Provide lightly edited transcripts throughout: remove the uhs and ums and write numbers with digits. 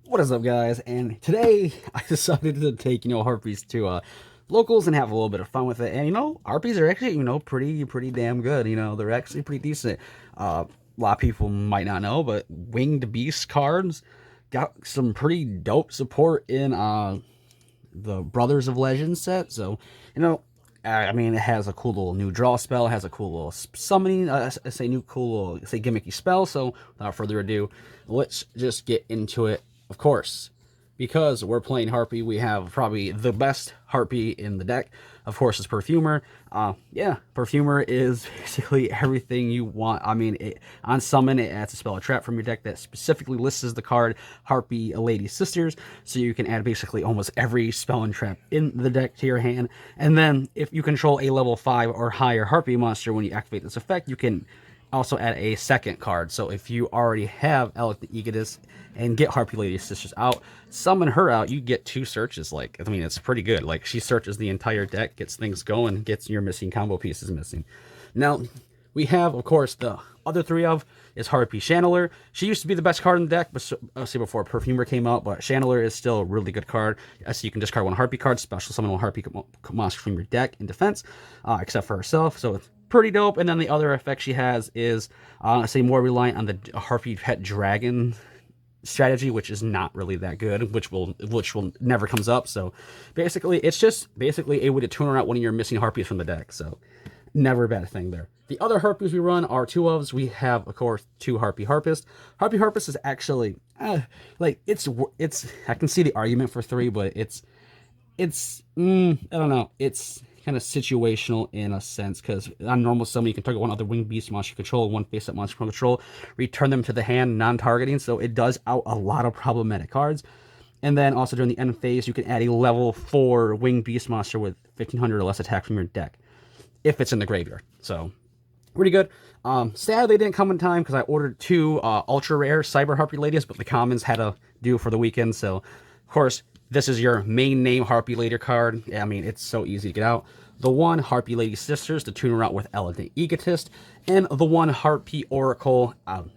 What is up, guys? And today I decided to take Harpies to locals and have a little bit of fun with it. And Harpies are actually pretty damn good. They're actually pretty decent. A lot of people might not know, but Winged Beast cards got some pretty dope support in the Brothers of Legends set. So I mean, it has a cool little new draw spell. It has a cool little summoning, say new cool little, say gimmicky spell. So without further ado, let's just get into it. Of course, because we're playing Harpy, we have probably the best Harpy in the deck. Of course, it's Perfumer. Yeah, Perfumer is basically everything you want. I mean, on summon, it adds a spell or trap from your deck that specifically lists the card Harpy Lady Sisters, so you can add basically almost every spell and trap in the deck to your hand. And then, if you control a level 5 or higher Harpy monster when you activate this effect, you can also add a second card. So if you already have Alec the Egotist and get Harpy Lady Sisters out, summon her out, you get 2 searches. Like, I mean, it's pretty good. Like, she searches the entire deck, gets things going, gets your missing combo pieces missing. Now, we have, of course, the other 3 of is Harpy Channeler. She used to be the best card in the deck, but say before Perfumer came out, but Channeler is still a really good card. So you can discard 1 Harpy card, special summon 1 Harpy monster from your deck in defense, except for herself. So it's pretty dope. And then the other effect she has is, say, more reliant on the Harpy Pet Dragon strategy, which is not really that good, which will never comes up. So basically, it's just basically a way to tune out one of your missing Harpies from the deck. So never a bad thing there. The other Harpies we run are 2 ofs. We have, of course, 2 Harpy Harpist. Harpy Harpist is actually like it's I can see the argument for 3, but it's I don't know. It's kind of situational in a sense, because on normal summon you can target 1 other winged beast monster you control, 1 face-up monster from control, return them to the hand non-targeting, so it does out a lot of problematic cards. And then also during the end phase you can add a level 4 winged beast monster with 1500 or less attack from your deck if it's in the graveyard. So pretty good. Sadly, they didn't come in time because I ordered 2 ultra rare Cyber Harpy Ladies, but the commons had to do for the weekend. So of course, this is your main name Harpy Lady card. I mean, it's so easy to get out. The 1 Harpy Lady Sisters to tune her out with Elegant Egotist, and the 1 Harpy Oracle.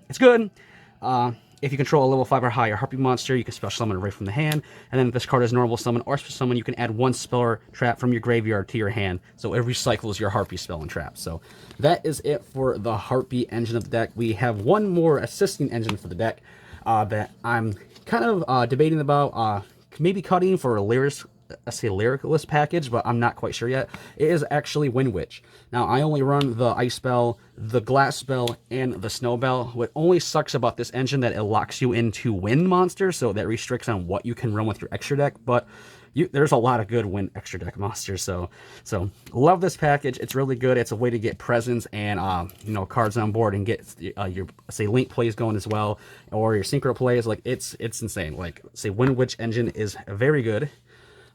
It's good. If you control a level 5 or higher Harpy monster, you can special summon it right from the hand. And then if this card is normal summon or special summon, you can add 1 spell or trap from your graveyard to your hand. So it recycles your Harpy spell and trap. So that is it for the Harpy engine of the deck. We have 1 more assisting engine for the deck that I'm kind of debating about maybe cutting for a lyricless package, but I'm not quite sure yet. It is actually Wind Witch. Now, I only run the Ice Spell, the Glass Spell, and the Snow Bell. What only sucks about this engine that it locks you into wind monsters, so that restricts on what you can run with your extra deck, but there's a lot of good wind extra deck monsters, so love this package. It's really good. It's a way to get presence and cards on board and get your, say, link plays going as well, or your synchro plays. Like, it's insane. Like, say, Wind Witch engine is very good.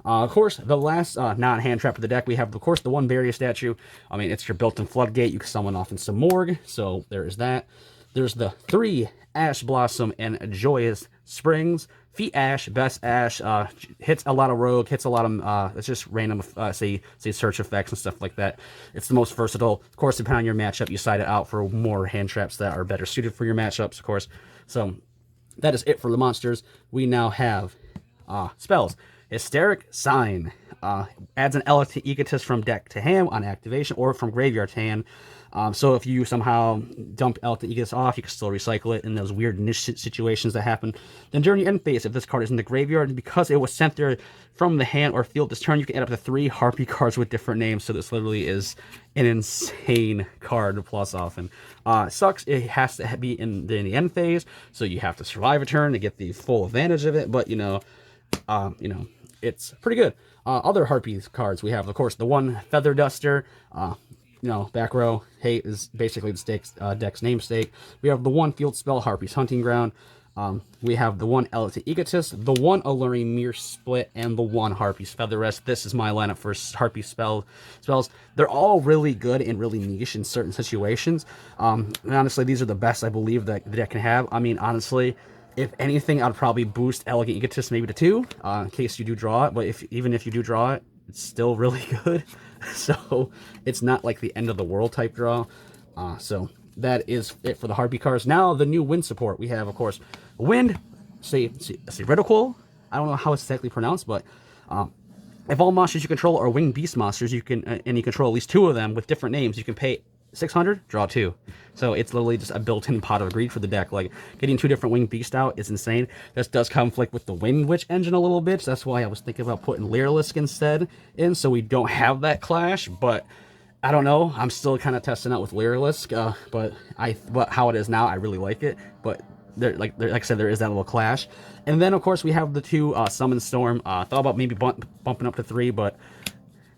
Of course, the last non-hand trap of the deck, we have, of course, the 1 Barrier Statue. I mean, it's your built-in floodgate. You can summon off in some Morgue, so there is that. There's the 3 Ash Blossom and Joyous Springs. Feet Ash, best Ash, hits a lot of rogue, hits a lot of, it's just random, say search effects and stuff like that. It's the most versatile. Of course, depending on your matchup, you side it out for more hand traps that are better suited for your matchups, of course. So that is it for the monsters. We now have spells. Hysteric Sign adds an Elegant Egotist from deck to hand on activation, or from graveyard to hand. So if you somehow dump Elegant Egotist off, you can still recycle it in those weird niche situations that happen. Then during your end phase, if this card is in the graveyard, because it was sent there from the hand or field this turn, you can add up to 3 Harpy cards with different names. So this literally is an insane card to plus often. Sucks, it has to be in the end phase, so you have to survive a turn to get the full advantage of it. But it's pretty good. Other Harpies cards we have, of course, the 1 Feather Duster. Back row, hate is basically the deck's namesake. We have the 1 Field Spell, Harpy's Hunting Ground. We have the 1 Elegant Egotist, the 1 Alluring Mirror Split, and the 1 Harpy's Feather Rest. This is my lineup for Harpy spells. They're all really good and really niche in certain situations. And honestly, these are the best I believe that the deck can have. I mean, honestly, if anything, I'd probably boost Elegant Egotist maybe to 2, in case you do draw it. But even if you do draw it, it's still really good. So it's not like the end of the world type draw. So that is it for the Harpy cards. Now the new wind support. We have, of course, Wind, say Ridicule. I don't know how it's exactly pronounced, but if all monsters you control are winged beast monsters, you can and you control at least 2 of them with different names, you can pay 600, draw 2. So it's literally just a built-in pot of greed for the deck. Like, getting 2 different winged beast out is insane. This does conflict with the Wind Witch engine a little bit, so that's why I was thinking about putting Lyrilusc instead in, so we don't have that clash. But I don't know. I'm still kind of testing out with Lyrilusc, but how it is now, I really like it. But like I said, there is that little clash. And then of course we have the 2 Summon Storm. Thought about maybe bumping up to 3, but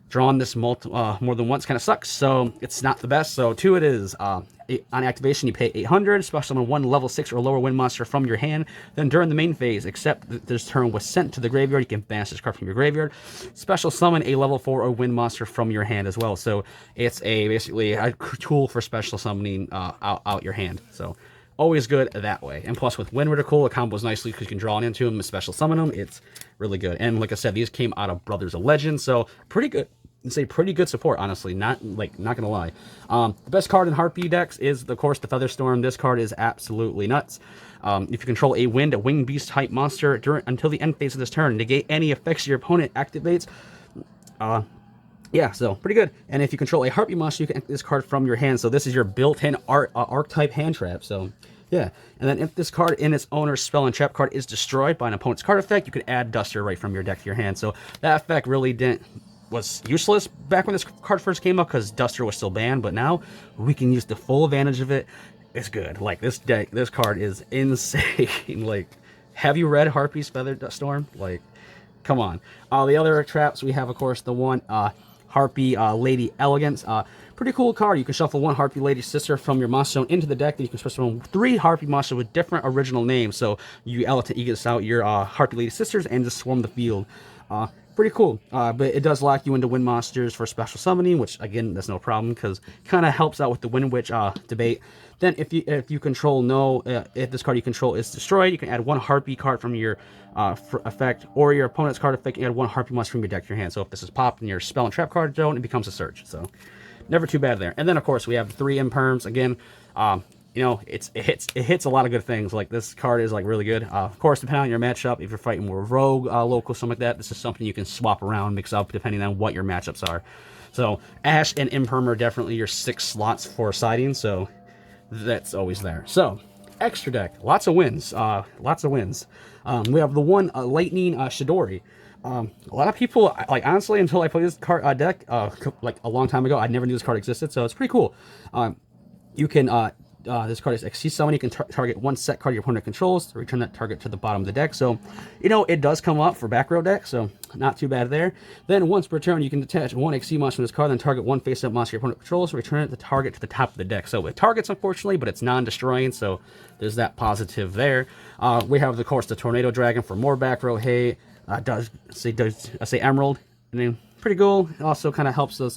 drawing this more than once kind of sucks, so it's not the best. So 2 it is. On activation, you pay 800. Special summon 1 level 6 or lower wind monster from your hand. Then during the main phase, except this turn was sent to the graveyard, you can banish this card from your graveyard. Special summon a level 4 or wind monster from your hand as well. So it's basically a tool for special summoning out your hand. So always good that way. And plus with Wind Ridicule, it combos nicely because you can draw into them and special summon them. It's really good. And like I said, these came out of Brothers of Legend, so pretty good. Say pretty good support, honestly. Not gonna lie. The best card in Harpy decks is, of course, the Featherstorm. This card is absolutely nuts. If you control a winged beast type monster until the end phase of this turn, negate any effects your opponent activates. Yeah, so pretty good. And if you control a Harpy monster, you can enter this card from your hand. So this is your built-in archetype hand trap. So yeah, and then if this card in its owner's spell and trap card is destroyed by an opponent's card effect, you can add Duster right from your deck to your hand. So that effect really was useless back when this card first came up because Duster was still banned, but now we can use the full advantage of it. It's good. Like, this card is insane. Like, have you read Harpy's Featherstorm? Like, come on. The other traps we have, of course, the one Harpy Lady Elegance. Pretty cool card. You can shuffle 1 Harpy Lady Sister from your monster zone into the deck. Then you can shuffle 3 Harpy monsters with different original names. So you Elegance out your Harpy Lady Sisters and just swarm the field. Pretty cool, but it does lock you into wind monsters for special summoning, which again, that's no problem because kind of helps out with the Wind Witch debate. Then if you control if this card you control is destroyed, you can add 1 Harpy card from your effect, or your opponent's card effect, and add 1 Harpy monster from your deck to your hand. So if this is popped in your spell and trap card zone, it becomes a search. So never too bad there. And then of course we have the 3 imperms again. You know, it hits a lot of good things. Like, this card is like really good. Of course, depending on your matchup, if you're fighting more rogue, local, something like that, this is something you can swap around, mix up depending on what your matchups are. So Ash and Imperm are definitely your 6 slots for siding, so that's always there. So extra deck, lots of wins, lots of wins. We have the one Lightning Shidori. A lot of people, like, honestly, until I played this card deck like a long time ago, I never knew this card existed, so it's pretty cool. You can this card is Exceed Summon. You can target 1 set card your opponent controls to return that target to the bottom of the deck. So, you know, it does come up for back row deck, so not too bad there. Then once per turn, you can detach 1 Exceed monster from this card, then target 1 face-up monster your opponent controls, return the target to the top of the deck. So it targets, unfortunately, but it's non-destroying, so there's that positive there. We have, of course, the Tornado Dragon for more back row hate. Does say Emerald, and then pretty cool. It also kind of helps us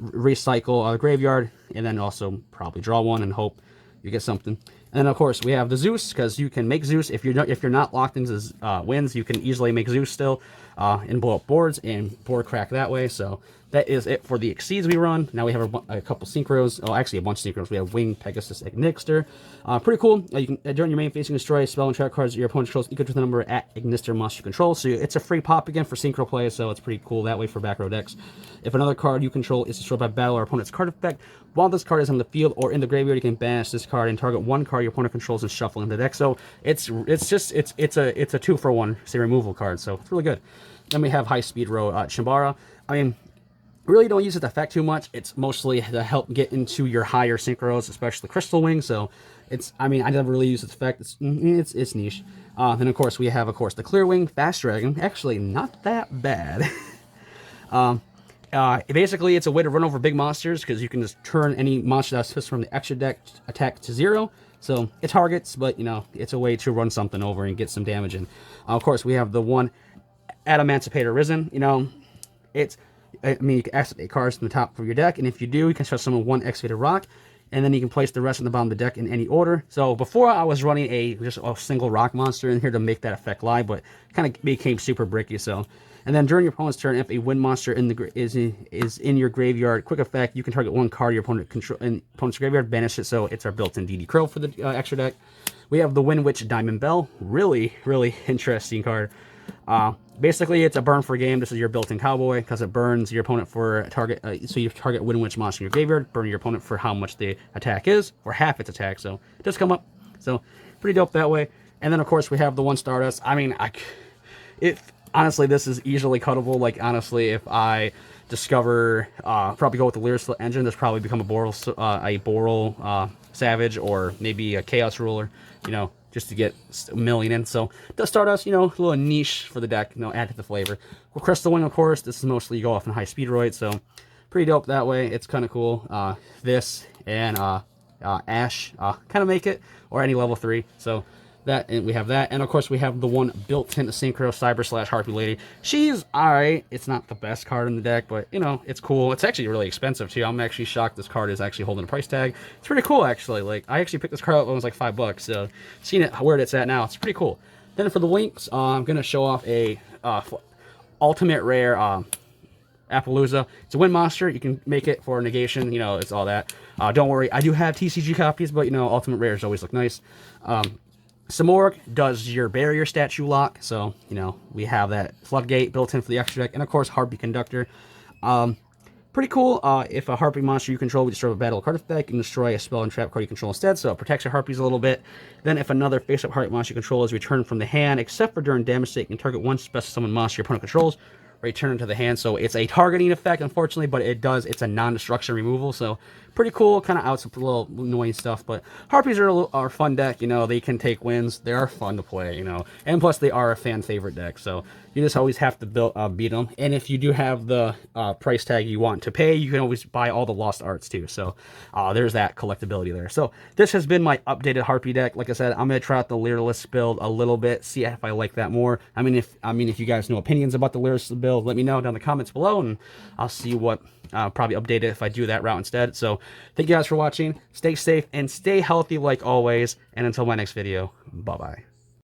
recycle the graveyard, and then also probably draw 1 and hope you get something. And then of course we have the Zeus, because you can make Zeus if you're not locked into wins. You can easily make Zeus still and blow up boards and board crack that way. So that is it for the Exceeds we run. Now we have a couple synchros. Oh, actually a bunch of synchros. We have Wing, Pegasus, Ignister. Pretty cool. You can during your main phase, you can destroy spell and trap cards your opponent controls equal to the number at Ignister monster you control. So it's a free pop again for synchro play. So it's pretty cool that way for back row decks. If another card you control is destroyed by battle or opponent's card effect, while this card is on the field or in the graveyard, you can banish this card and target 1 card your opponent controls and shuffle into the deck. So it's a 2-for-1 say removal card. So it's really good. Then we have High Speed Row Chimbara. I mean, really don't use its effect too much. It's mostly to help get into your higher synchros, especially Crystal Wing. So it's, I mean, I never really use its effect. It's niche. Then of course we have, the Clear Wing Fast Dragon. Actually, not that bad. Basically, it's a way to run over big monsters because you can just turn any monster that's from the extra deck attack to 0. So it targets, but you know, it's a way to run something over and get some damage in. Of course, we have the one Adamantipator Risen. You know, I mean, you can activate cards from the top of your deck, and if you do, you can summon 1 Excavated Rock, and then you can place the rest on the bottom of the deck in any order. So before I was running just a single rock monster in here to make that effect live, but kind of became super bricky. So, and then during your opponent's turn, if a wind monster is in your graveyard, quick effect, you can target 1 card your opponent control in opponent's graveyard, banish it. So it's our built-in DD Crow for the extra deck. we have the Wind Witch Diamond Bell. Really, really interesting card. Basically, it's a burn for game. This is your built-in cowboy because it burns your opponent for a target. So you target Wind Witch monster in your graveyard, burn your opponent for how much the attack is, or half its attack. So it does come up. So pretty dope that way. And then of course we have the one Stardust. I mean, honestly, this is easily cuttable. Like honestly, if I discover, probably go with the Lyric engine, this probably become a Boral Savage, or maybe a Chaos Ruler. You know, just to get a million in. So the Stardust, you know, a little niche for the deck, you know, add to the flavor. Well, Crystal Wing, of course, this is mostly you go off in high speedroid, so pretty dope that way. It's kind of cool. This and Ash kind of make it, or any level 3. So that, and we have that, and of course we have the one built-in Synchro Cyber / Harpy Lady. She's alright. It's not the best card in the deck, but you know, it's cool. It's actually really expensive too. I'm actually shocked this card is actually holding a price tag. It's pretty cool actually. Like, I actually picked this card up when it was like $5, so seeing it where it's at now, it's pretty cool. Then for the links, I'm gonna show off a ultimate rare Appaloosa. It's a wind monster. You can make it for negation. You know, it's all that. Don't worry, I do have TCG copies, but you know, ultimate rares always look nice. Samorg does your barrier statue lock, so you know we have that floodgate built in for the extra deck, and of course Harpy Conductor. Pretty cool. If a Harpy monster you control, we destroy a battle card effect, you can destroy a spell and trap card you control instead, so it protects your Harpies a little bit. Then if another face-up Harpy monster you control is returned from the hand, except for during damage state, you can target one special summon monster your opponent controls, return to the hand. So it's a targeting effect, unfortunately, but it's a non-destruction removal, so pretty cool. Kind of out some little annoying stuff, but Harpies are a fun deck. You know, they can take wins. They are fun to play, you know, and plus they are a fan favorite deck, so you just always have to beat them. And if you do have the price tag you want to pay, you can always buy all the lost arts too, so there's that collectability there. So this has been my updated Harpy deck. Like I said, I'm gonna try out the Lyricist build a little bit, see if I like that more. I mean, if you guys know opinions about the Lyricist build, let me know down in the comments below, and I'll see what probably update it if I do that route instead. So thank you guys for watching. Stay safe and stay healthy like always, and until my next video, bye bye.